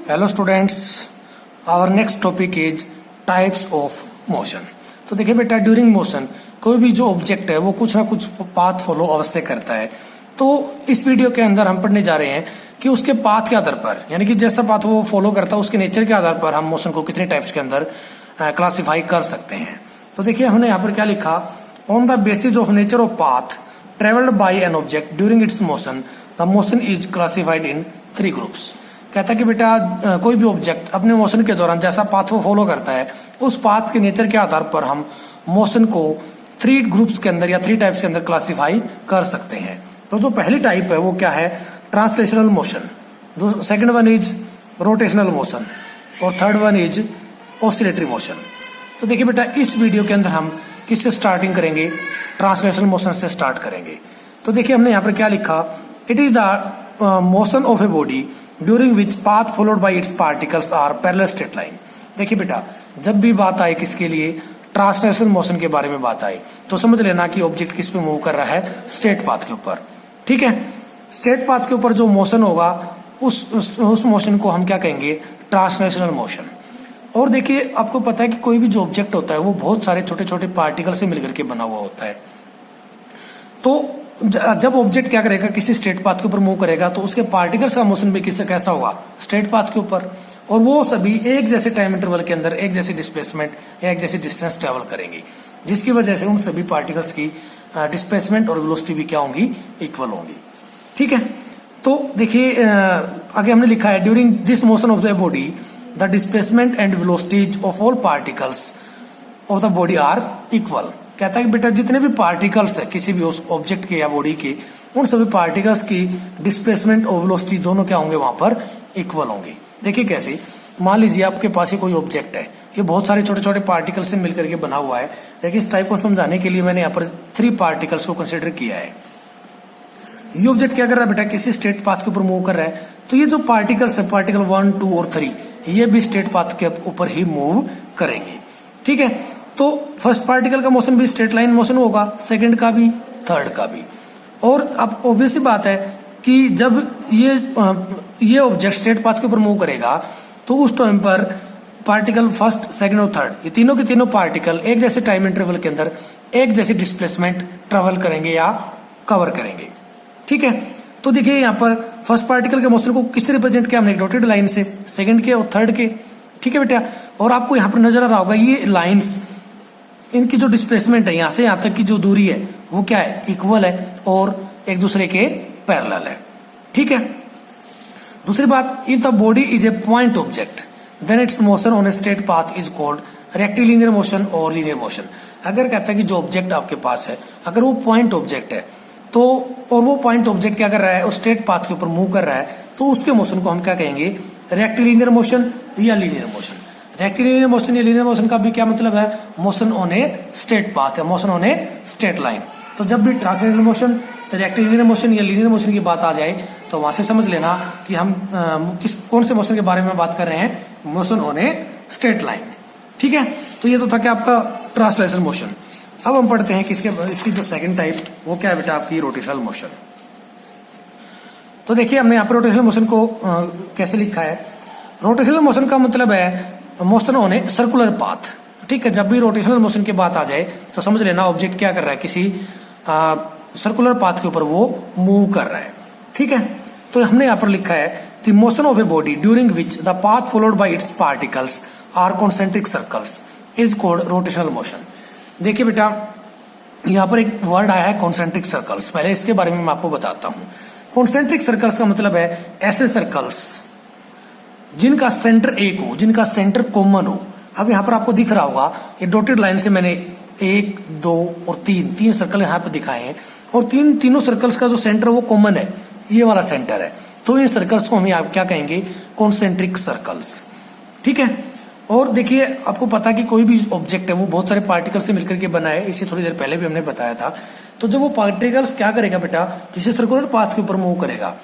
Hello students, our next topic is types of motion. तो देखिए बेटा, ड्यूरिंग मोशन कोई भी जो ऑब्जेक्ट है वो कुछ ना कुछ पाथ फॉलो अवश्य करता है। तो इस वीडियो के अंदर हम पढ़ने जा रहे हैं कि उसके पाथ के आधार पर, यानी कि जैसा पाथ वो फॉलो करता है उसके नेचर के आधार पर हम मोशन को कितने टाइप्स के अंदर क्लासिफाई कर सकते हैं। तो देखिए हमने यहाँ पर क्या लिखा, on the basis of nature of path travelled by an object during its motion the motion is classified in 3 groups. कहता है कि बेटा कोई भी ऑब्जेक्ट अपने मोशन के दौरान जैसा पाथ वो फॉलो करता है उस पाथ के नेचर के आधार पर हम मोशन को 3 ग्रुप्स के अंदर या 3 टाइप्स के अंदर क्लासिफाई कर सकते हैं। तो जो पहली टाइप है वो क्या है, ट्रांसलेशनल मोशन। जो second one is rotational motion और third one is oscillatory motion. तो देखिए बेटा, इस वीडियो के अंदर हम किससे स्टार्टिंग करेंगे, ट्रांसलेशनल मोशन से स्टार्ट करेंगे। तो देखिए हमने यहाँ पर क्या लिखा, it is the motion of a body during which path followed by its particles are parallel straight line. देखिए बेटा, जब भी बात आए किसके लिए, ट्रांसलेशनल मोशन के बारे में बात आई, तो समझ लेना कि ऑब्जेक्ट किस पे मूव कर रहा है, स्ट्रेट पाथ के ऊपर। ठीक है, स्ट्रेट पाथ के ऊपर जो मोशन होगा उस मोशन को हम क्या कहेंगे, ट्रांसलेशनल मोशन। और देखिए आपको पता है कि कोई भी जो ऑब्जेक्ट होता है वो बहुत सारे छोटे छोटे पार्टिकल से मिलकर के बना हुआ होता है। तो जब ऑब्जेक्ट क्या करेगा, किसी स्ट्रेट पाथ के ऊपर मूव करेगा तो उसके पार्टिकल्स का मोशन भी किससे कैसा होगा, स्ट्रेट पाथ के ऊपर। और वो सभी एक जैसे टाइम इंटरवल के अंदर एक जैसी डिस्प्लेसमेंट या एक जैसी डिस्टेंस ट्रेवल करेंगे, जिसकी वजह से उन सभी पार्टिकल्स की डिस्प्लेसमेंट और वेलोसिटी भी क्या होंगी, इक्वल होंगी। ठीक है, तो देखिए आगे हमने लिखा है, during this motion of the body the displacement and velocities of all particles of the body are equal. कहता है कि बेटा जितने भी पार्टिकल्स है किसी भी उस ऑब्जेक्ट के या बॉडी के, उन सभी पार्टिकल्स की डिस्प्लेसमेंट और वेलोसिटी दोनों क्या होंगे, वहां पर इक्वल होंगे। देखिए कैसे, मान लीजिए आपके पास ही कोई ऑब्जेक्ट है, ये बहुत सारे छोटे छोटे पार्टिकल से मिलकर के बना हुआ है, लेकिन इस टाइप को समझाने के लिए मैंने यहाँ पर 3 पार्टिकल्स को कंसिडर किया है। ये ऑब्जेक्ट क्या कर रहा है बेटा, किसी स्ट्रेट पाथ के ऊपर मूव कर रहा है, तो ये जो पार्टिकल्स है, पार्टिकल 1, 2 और 3, ये भी स्ट्रेट पाथ के ऊपर ही मूव करेंगे। ठीक है, तो फर्स्ट पार्टिकल का मोशन भी स्ट्रेट लाइन मोशन होगा, सेकंड का भी, थर्ड का भी। और अब ऑब्वियस सी बात है कि जब ये ऑब्जेक्ट स्ट्रेट पाथ के ऊपर मूव करेगा तो उस टाइम पर पार्टिकल फर्स्ट, सेकंड और थर्ड, ये तीनों के तीनों पार्टिकल एक जैसे टाइम इंटरवल के अंदर एक जैसी डिस्प्लेसमेंट ट्रेवल करेंगे या कवर करेंगे। ठीक है, तो देखिए यहाँ पर फर्स्ट पार्टिकल के मोशन को किससे रिप्रेजेंट किया हमने, डॉटेड लाइन से, सेकंड के और थर्ड के। ठीक है बेटा, और आपको यहाँ पर नजर आ रहा होगा ये लाइन्स, इनकी जो डिस्प्लेसमेंट है यहां से यहां तक की जो दूरी है वो क्या है, इक्वल है और एक दूसरे के पैरेलल है। ठीक है, दूसरी बात, if the body is a point object then its motion on a straight path is called rectilinear motion और लीनियर मोशन। अगर कहता है कि जो ऑब्जेक्ट आपके पास है अगर वो पॉइंट ऑब्जेक्ट है तो, और वो पॉइंट ऑब्जेक्ट क्या कर रहा है, उस स्ट्रेट पाथ के ऊपर मूव कर रहा है, तो उसके मोशन को हम क्या कहेंगे, रेक्टिलिनियर मोशन या लीनियर मोशन। रेक्टिलिनियर मोशन या लीनियर मोशन का भी क्या मतलब है, motion on a straight path या motion on a straight line. तो जब भी ट्रांसलेशनल मोशन, रेक्टिलिनियर मोशन या लीनियर मोशन की बात आ जाए तो वहां से समझ लेना कि हम कौन से मोशन के बारे में बात कर रहे हैं, motion on a straight line. ठीक है, तो ये तो था कि आपका ट्रांसलेशनल मोशन। अब हम पढ़ते हैं कि इसकी जो सेकंड टाइप वो क्या है बेटा, आपकी रोटेशनल मोशन। तो देखिए हमने यहाँ पर रोटेशनल मोशन को कैसे लिखा है, रोटेशनल मोशन का मतलब है motion on a circular path. ठीक है, जब भी रोटेशनल मोशन की बात आ जाए तो समझ लेना ऑब्जेक्ट क्या कर रहा है, किसी सर्कुलर पाथ के ऊपर वो मूव कर रहा है। ठीक है, तो हमने यहाँ पर लिखा है, the motion of a body during which the path followed by its particles are concentric circles is called rotational motion. देखिए बेटा, यहाँ पर एक वर्ड आया है कॉन्सेंट्रिक सर्कल्स, पहले इसके बारे में मैं आपको बताता हूँ। कॉन्सेंट्रिक सर्कल्स का मतलब है ऐसे सर्कल्स जिनका सेंटर एक हो, जिनका सेंटर कॉमन हो। अब यहाँ पर आपको दिख रहा होगा, ये डॉटेड लाइन से मैंने 1, 2 और 3 सर्कल यहाँ पे दिखाए हैं, और तीनों सर्कल्स का जो सेंटर वो कॉमन है, ये वाला सेंटर है। तो इन सर्कल्स को हम आप क्या कहेंगे, कॉन्सेंट्रिक सर्कल्स। ठीक है, और देखिए आपको पता कि कोई भी ऑब्जेक्ट है वो बहुत सारे पार्टिकल से मिलकर के बना है, इसे थोड़ी देर पहले भी हमने बताया था। तो जब वो पार्टिकल्स क्या करेगा बेटा, किसी सर्कुलर पाथ के ऊपर मूव करेगा,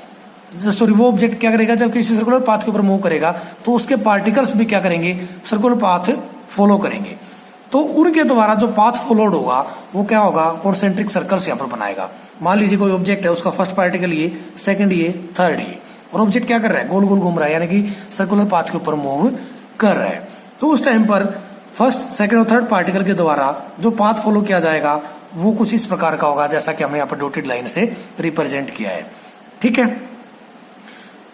वो ऑब्जेक्ट क्या करेगा, जब किसी सर्कुलर पाथ के ऊपर मूव करेगा तो उसके पार्टिकल्स भी क्या करेंगे, सर्कुलर पाथ फॉलो करेंगे। तो उनके द्वारा जो पाथ फॉलोड होगा वो क्या होगा, कॉन्सेंट्रिक सर्कल्स यहाँ पर बनाएगा। मान लीजिए कोई ऑब्जेक्ट है, उसका फर्स्ट पार्टिकल ये, सेकंड ये, थर्ड ये, और ऑब्जेक्ट क्या कर रहा है, गोल गोल घूम रहा है, यानी कि सर्कुलर पाथ के ऊपर मूव कर रहा है। तो उस टाइम पर फर्स्ट, सेकंड और थर्ड पार्टिकल के द्वारा जो पाथ फॉलो किया जाएगा वो कुछ इस प्रकार का होगा, जैसा कि हमने यहाँ पर डॉटेड लाइन से रिप्रेजेंट किया है। ठीक है,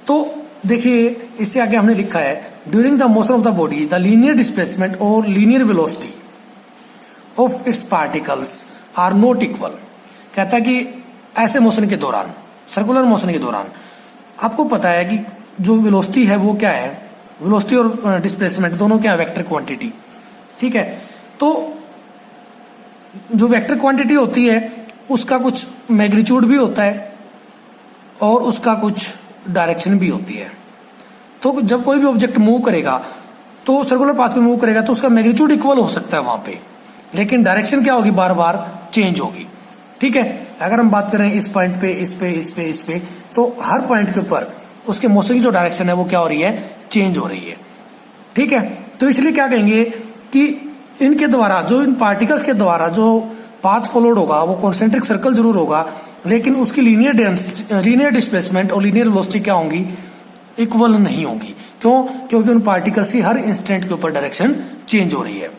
तो देखिए इससे आगे हमने लिखा है during the motion of the body the linear displacement और linear velocity of its particles are not equal. कहता है कि ऐसे मोशन के दौरान, सर्कुलर मोशन के दौरान आपको पता है कि जो वेलोसिटी है वो क्या है, वेलोसिटी और डिस्प्लेसमेंट दोनों क्या है, वेक्टर क्वांटिटी। ठीक है, तो जो वेक्टर क्वांटिटी होती है उसका कुछ मैग्नीट्यूड भी होता है और उसका कुछ डायरेक्शन भी होती है। तो जब कोई भी ऑब्जेक्ट मूव करेगा तो सर्कुलर पाथ पे मूव करेगा तो उसका मैग्नीट्यूड इक्वल हो सकता है वहां पे, लेकिन डायरेक्शन क्या होगी, बार बार चेंज होगी। ठीक है, अगर हम बात करें इस पॉइंट पे, इस पे, इस पे, इस पे, तो हर पॉइंट के ऊपर उसके मोशन की जो डायरेक्शन है वो क्या हो रही है, चेंज हो रही है। ठीक है, तो इसलिए क्या कहेंगे कि इनके द्वारा, जो इन पार्टिकल्स के द्वारा जो पाथ फॉलोड होगा वो कॉन्सेंट्रिक सर्कल जरूर होगा, लेकिन उसकी लीनियर डिस्प्लेसमेंट और लीनियर वेलोसिटी क्या होंगी, इक्वल नहीं होगी। क्यों? क्योंकि उन पार्टिकल्स की हर इंस्टेंट के ऊपर डायरेक्शन चेंज हो रही है।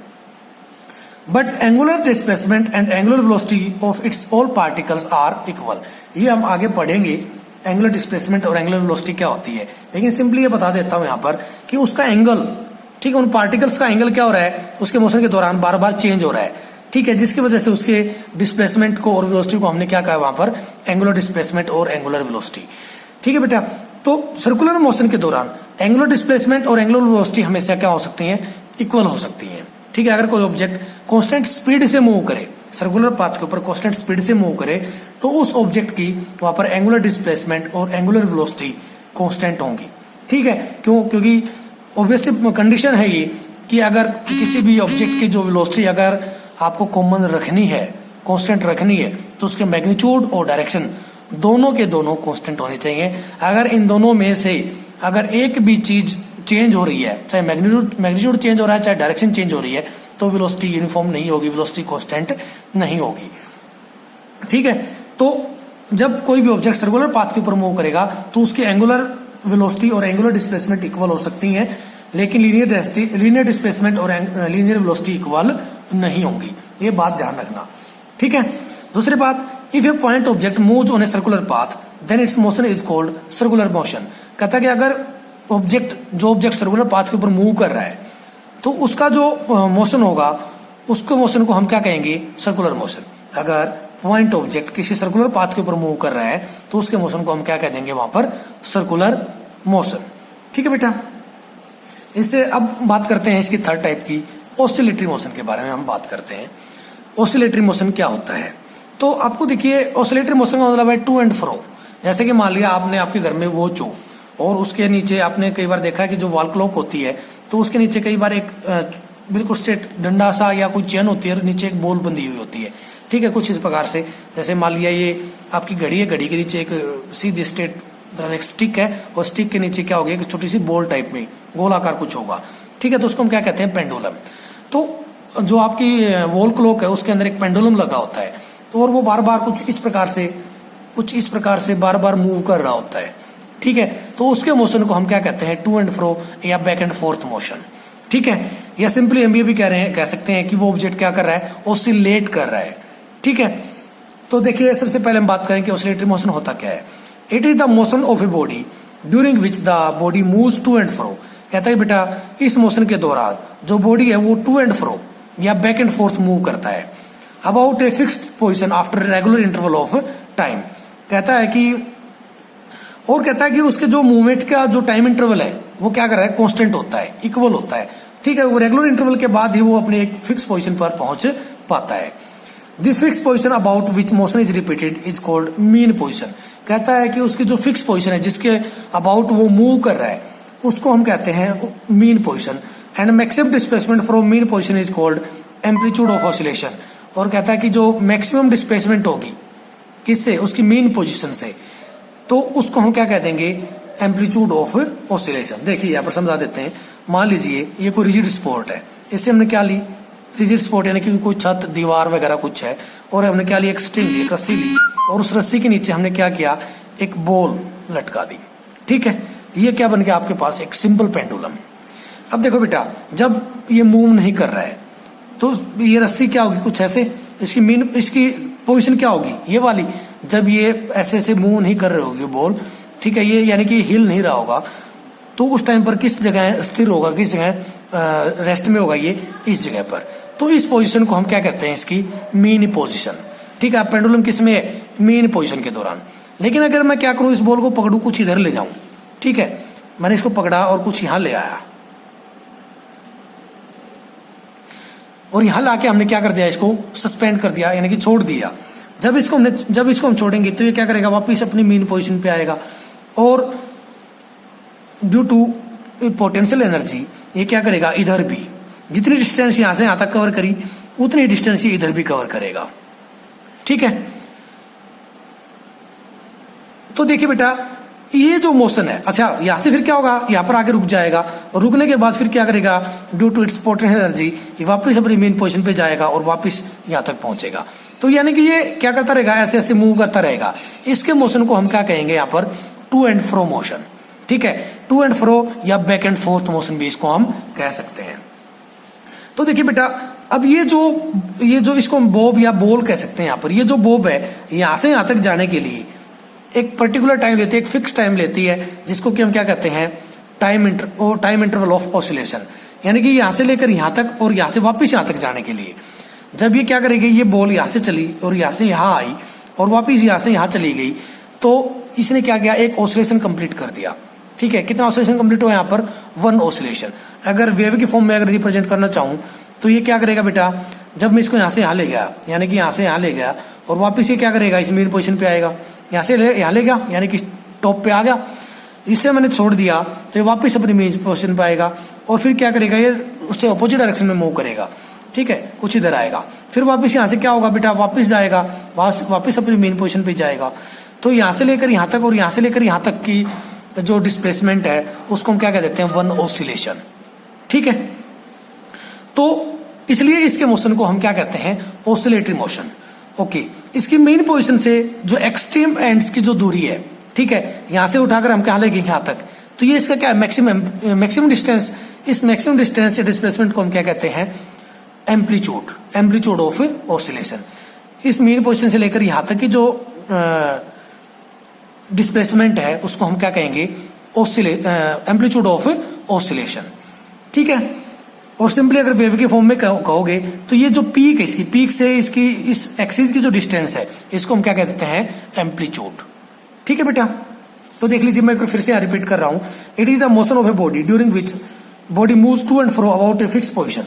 But angular displacement and angular velocity of its all particles are equal. ये हम आगे पढ़ेंगे एंगुलर डिस्प्लेसमेंट और एंगुलर वेलोसिटी क्या होती है, लेकिन सिंपली ये बता देता हूं यहां पर कि उसका एंगल, ठीक है, उन पार्टिकल्स का एंगल क्या हो रहा है, उसके मोशन के दौरान बार बार चेंज हो रहा है। ठीक है, जिसकी वजह से उसके डिस्प्लेसमेंट को और वेलोसिटी को हमने क्या कहा वहां पर, एंगुलर डिस्प्लेसमेंट और एंगुलर वेलोसिटी। ठीक है बेटा, तो सर्कुलर मोशन के दौरान एंगुलर डिस्प्लेसमेंट और एंगुलर वेलोसिटी हमेशा क्या हो सकती है, इक्वल हो सकती है। ठीक है, अगर कोई ऑब्जेक्ट कांस्टेंट स्पीड से मूव करे, सर्कुलर पाथ के ऊपर कांस्टेंट स्पीड से मूव करे, तो उस ऑब्जेक्ट की वहां पर एंगुलर डिस्प्लेसमेंट और एंगुलर वेलोसिटी कांस्टेंट होंगी। ठीक है, क्यों? क्योंकि ऑब्वियसली कंडीशन है ये कि अगर किसी भी ऑब्जेक्ट की जो वेलोसिटी अगर आपको कॉमन रखनी है, कांस्टेंट रखनी है, तो उसके मैग्नीट्यूड और डायरेक्शन दोनों के दोनों कांस्टेंट होने चाहिए। अगर इन दोनों में से अगर एक भी चीज चेंज हो रही है, चाहे मैग्नीट्यूड चेंज हो रहा है, चाहे डायरेक्शन चेंज हो रही है, तो वेलोसिटी यूनिफॉर्म नहीं होगी, वेलोसिटी कांस्टेंट नहीं होगी। ठीक है, तो जब कोई भी ऑब्जेक्ट सर्कुलर पाथ के ऊपर मूव करेगा तो उसकी एंगुलर वेलोसिटी और एंगुलर डिस्प्लेसमेंट इक्वल हो सकती हैं, लेकिन लीनियर डिस्प्लेसमेंट और लीनियर वेलोसिटी इक्वल नहीं होंगी। ये बात ध्यान रखना। ठीक है, दूसरी बात, if a point object moves on a circular path then its motion is called circular motion. कहता है कि अगर ऑब्जेक्ट सर्कुलर पाथ के ऊपर मूव कर रहा है तो उसका जो मोशन होगा, उसको मोशन को हम क्या कहेंगे, सर्कुलर मोशन। अगर पॉइंट ऑब्जेक्ट किसी सर्कुलर पाथ के ऊपर मूव कर रहा है तो उसके मोशन को हम क्या कह देंगे वहां पर, सर्कुलर मोशन। ठीक है बेटा, इससे अब बात करते हैं इसकी थर्ड टाइप की, ऑसिलेटरी मोशन के बारे में हम बात करते हैं। ऑसिलेटरी मोशन क्या होता है? तो आपको देखिए, ऑसिलेटरी मोशन का मतलब है टू एंड फ्रो। जैसे कि मान लिया आपने आपके घर में वॉच हो और उसके नीचे आपने कई बार देखा है कि जो वॉल क्लॉक होती है तो उसके नीचे कई बार एक बिल्कुल स्ट्रेट डंडा सा या कोई चेन होती है और नीचे एक बॉल बंधी हुई होती है। ठीक है, कुछ इस प्रकार से, जैसे मान लिया ये आपकी घड़ी है, घड़ी के नीचे एक सीधी स्ट्रेट एक स्टिक है और स्टिक के नीचे क्या होगी, एक छोटी सी बॉल टाइप में गोल आकार कुछ होगा। ठीक है, तो उसको हम क्या कहते हैं, पेंडुलम। तो जो आपकी वॉल क्लॉक है उसके अंदर एक पेंडुलम लगा होता है, तो और वो बार बार कुछ इस प्रकार से बार बार मूव कर रहा होता है। ठीक है, तो उसके मोशन को हम क्या कहते हैं, टू एंड फ्रो या बैक एंड फोर्थ मोशन। ठीक है, या सिंपली हम ये भी कह सकते हैं कि वो ऑब्जेक्ट क्या कर रहा है, ऑसिलेट कर रहा है। ठीक है, तो देखिए सबसे पहले हम बात करें कि ऑसिलेटरी मोशन होता क्या है। It is the motion of a body during which the body moves to and fro. कहता है बेटा, इस मोशन के दौरान जो बॉडी है वो टू एंड फ्रो या बैक एंड फोर्थ मूव करता है about a fixed position after regular interval of time. कहता है कि उसके जो मूवमेंट का जो टाइम इंटरवल है वो क्या कर रहा है, कांस्टेंट होता है, इक्वल होता है। ठीक है, वो रेगुलर इंटरवल के बाद ही वो अपने एक फिक्स पोजीशन पर पहुंच पाता है। The fix position about which motion is repeated is called mean position. कहता है कि उसकी जो फिक्स पोजीशन है जिसके अबाउट वो मूव कर रहा है उसको हम कहते हैं mean position. And maximum displacement from mean position is called amplitude of oscillation. और कहता है कि जो मैक्सिमम डिस्प्लेसमेंट होगी किससे, उसकी मीन पोजीशन से, तो उसको हम क्या कह देंगे, एम्पलीट्यूड ऑफ ऑसिलेशन। देखिए यहाँ पर समझा देते हैं। मान लीजिए ये कोई रिजिड स्पॉट है, इससे हमने क्या ली, रिजिड स्पॉट यानी कि कोई छत दीवार वगैरह कुछ है, और हमने क्या ली, एक स्ट्रिंग ली, एक रस्सी ली, और उस रस्सी के नीचे हमने क्या किया, एक बॉल लटका दी। ठीक है, ये क्या बन गया आपके पास, एक सिंपल पेंडुलम। अब देखो बेटा, जब ये मूव नहीं कर रहा है तो ये रस्सी क्या होगी, कुछ ऐसे, इसकी पोजीशन क्या होगी, ये वाली। जब ये ऐसे ऐसे मूव नहीं कर रहे होगी बॉल, ठीक है, ये यानी कि हिल नहीं रहा होगा, तो उस टाइम पर किस जगह स्थिर होगा, किस जगह रेस्ट में होगा, ये इस जगह पर। तो इस पोजीशन को हम क्या कहते हैं, इसकी मीन पोजीशन। ठीक है, पेंडुलम किस में है, मीन पोजीशन के दौरान। लेकिन अगर मैं क्या करूं, इस बॉल को पकड़ूं, कुछ इधर ले जाऊं, ठीक है, मैंने इसको पकड़ा और कुछ यहां ले आया, और यहां लाके हमने क्या कर दिया, इसको सस्पेंड कर दिया, यानी कि छोड़ दिया। जब इसको हम छोड़ेंगे तो ये क्या करेगा, वापिस अपनी मीन पोजीशन पे आएगा, और ड्यू टू पोटेंशियल एनर्जी ये क्या करेगा, इधर भी जितनी डिस्टेंस यहां से यहां तक कवर करी उतनी डिस्टेंस ये इधर भी कवर करेगा। ठीक है, तो देखिए बेटा, ये जो मोशन है, अच्छा यहां से फिर क्या होगा, यहां पर आके रुक जाएगा, और रुकने के बाद फिर क्या करेगा, due to its potential energy ये वापस अपनी मेन पोजीशन पे जाएगा और वापस यहां तक पहुंचेगा। तो यानी कि ये क्या करता रहेगा, ऐसे ऐसे मूव करता रहेगा। इसके मोशन को हम क्या कहेंगे यहाँ पर, टू एंड फ्रो मोशन। ठीक है, टू एंड फ्रो या बैक एंड फोर्थ मोशन भी इसको हम कह सकते हैं। तो देखिए बेटा, अब ये जो इसको हम बॉब या बॉल कह सकते हैं, यहाँ पर ये जो बॉब है यहां से यहां तक जाने के लिए एक पर्टिकुलर टाइम लेती है, एक फिक्स टाइम लेती है, जिसको कि हम क्या कहते हैं, टाइम इंटरवल ऑफ ऑसिलेशन। यानी कि यहां से लेकर यहां तक और यहां से वापस यहां तक जाने के लिए जब ये क्या करेगी, ये बॉल यहां से चली और यहां से यहां आई और वापस यहां से यहां चली गई, तो इसने क्या किया, एक ऑसिलेशन कंप्लीट कर दिया। ठीक है, कितना ऑसिलेशन कंप्लीट हुआ यहाँ पर, 1 ऑसिलेशन। अगर वेव की फॉर्म में अगर रिप्रेजेंट करना चाहूं तो ये क्या करेगा बेटा, जब मैं इसको यहां से यहां ले गया, यानी कि यहां से यहां ले गया और वापस ये क्या करेगा, इस मेन पोजीशन पे आएगा, यहां से यहां ले गया यानी कि टॉप पे आ गया, इससे मैंने छोड़ दिया तो ये वापस अपनी मेन पोजीशन पे आएगा और फिर क्या करेगा, ये उससे अपोजिट डायरेक्शन में मूव करेगा। ठीक है, कुछ इधर आएगा, फिर वापस यहां से क्या होगा बेटा, वापस जाएगा, वापस अपनी मेन पोजीशन पे जाएगा। तो यहां से लेकर यहां तक और यहां से लेकर यहां तक की जो डिस्प्लेसमेंट है उसको हम क्या कह देते हैं, 1 ऑसिलेशन। ठीक है, तो इसलिए इसके मोशन को हम क्या कहते हैं, ऑसिलेटरी मोशन। ओके, इसकी मेन पोजीशन से जो एक्सट्रीम एंड्स की जो दूरी है, ठीक है, यहां से उठाकर हम क्या लेंगे यहां तक, तो ये इसका क्या है, मैक्सिमम डिस्टेंस। इस मैक्सिमम डिस्टेंस से डिस्प्लेसमेंट को हम क्या कहते हैं, एम्पलीट्यूड ऑफ ऑसिलेशन। इस मेन पोजीशन से लेकर यहां तक की जो डिस्प्लेसमेंट है उसको हम क्या कहेंगे, एम्पलीट्यूड ऑफ ऑसिलेशन। ठीक है, और सिंपली अगर वेव के फॉर्म में कहोगे तो ये जो पीक है, इसकी पीक से इसकी इस एक्सिस की जो डिस्टेंस है इसको हम क्या कह देते हैं, एम्पलीट्यूड। ठीक है बेटा, तो देख लीजिए, मैं फिर से रिपीट कर रहा हूं, it is the motion of a body during which body moves to and fro about a fix position.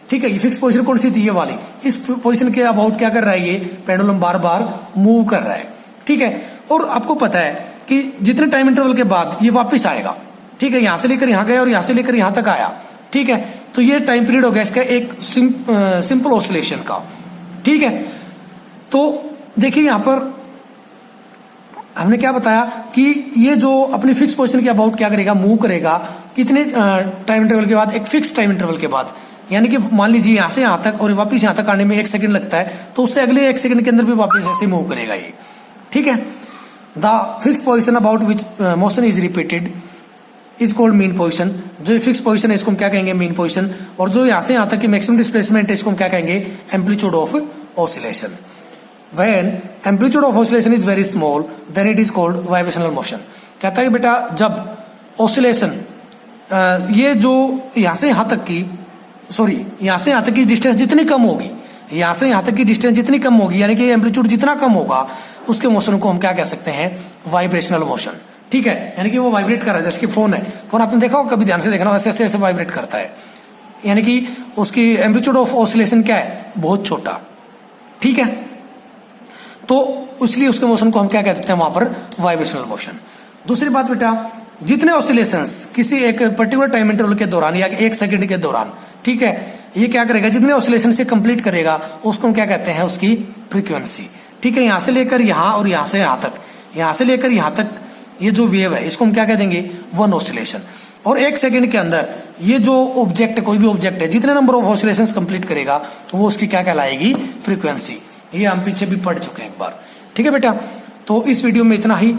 ठीक है, ये फिक्स पोजीशन कौन सी थी, ये वाली। इस पोजीशन के अबाउट क्या कर रहा है, ये पेंडुलम बार बार मूव कर रहा है। ठीक है, और आपको पता है कि जितने टाइम इंटरवल के बाद ये वापस आएगा। ठीक है, यहां से लेकर यहां गया और यहां से लेकर यहां तक आया। ठीक है, तो ये टाइम पीरियड हो गया इसका एक सिंपल ऑसिलेशन का। ठीक है, तो देखिए यहां पर हमने क्या बताया कि ये जो अपनी फिक्स पोजीशन के अबाउट क्या करेगा, मूव करेगा कितने टाइम इंटरवल के बाद, एक फिक्स टाइम इंटरवल के बाद। यानी कि मान लीजिए यहां से यहां तक और वापस यहां तक आने में 1 सेकंड लगता है, तो उससे अगले 1 सेकंड के अंदर भी वापस ऐसे मूव करेगा ये। ठीक है, the fix position about which motion is repeated is called mean position. जो फिक्स पोजीशन है इसको हम क्या कहेंगे, मीन पोजीशन। और जो यहां से यहां तक की मैक्सिमम डिस्प्लेसमेंट है इसको हम क्या कहेंगे, amplitude of oscillation. When amplitude of oscillation is very small then it is called vibrational motion. कहता है बेटा, जब ऑसिलेशन ये जो यहां से यहां तक की यहां से यहां तक की डिस्टेंस जितनी कम होगी, यहां से यहां तक की डिस्टेंस जितनी कम होगी, यानी कि एम्पलीट्यूड जितना कम होगा, उसके मोशन को हम क्या कह सकते हैं, वाइब्रेशनल मोशन। ठीक है, यानी कि वो वाइब्रेट कर रहा है, जैसे कि फोन है, फोन आपने देखा हो, कभी ध्यान से देखना, ऐसे ऐसे ऐसे वाइब्रेट करता है, यानी कि उसकी एम्पलीट्यूड ऑफ ऑसिलेशन क्या है, बहुत छोटा। ठीक है, तो इसलिए उसके मोशन को हम क्या कहते हैं, वहां पर वाइब्रेशनल मोशन। दूसरी बात बेटा, जितने ऑसिलेशंस किसी एक पर्टिकुलर टाइम इंटरवल के दौरान या 1 सेकंड के दौरान, ठीक है, ये क्या करेगा, जितने ऑसिलेशन से कंप्लीट करेगा उसको हम क्या कहते हैं, उसकी फ्रीक्वेंसी। ठीक है, यहां से लेकर यहां और यहां से यहां तक, यहां से लेकर यहां तक ये जो वेव है इसको हम क्या कह देंगे, 1 ऑसिलेशन। और 1 सेकंड के अंदर ये जो ऑब्जेक्ट, कोई भी ऑब्जेक्ट है, जितने नंबर ऑफ ऑसिलेशन कंप्लीट करेगा वो उसकी क्या कहलाएगी, फ्रीक्वेंसी। ये हम पीछे भी पढ़ चुके हैं एक बार। ठीक है बेटा, तो इस वीडियो में इतना ही।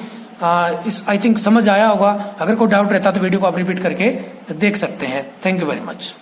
इस आई थिंक समझ आया होगा। अगर कोई डाउट रहता तो वीडियो को आप रिपीट करके देख सकते हैं। Thank you very much.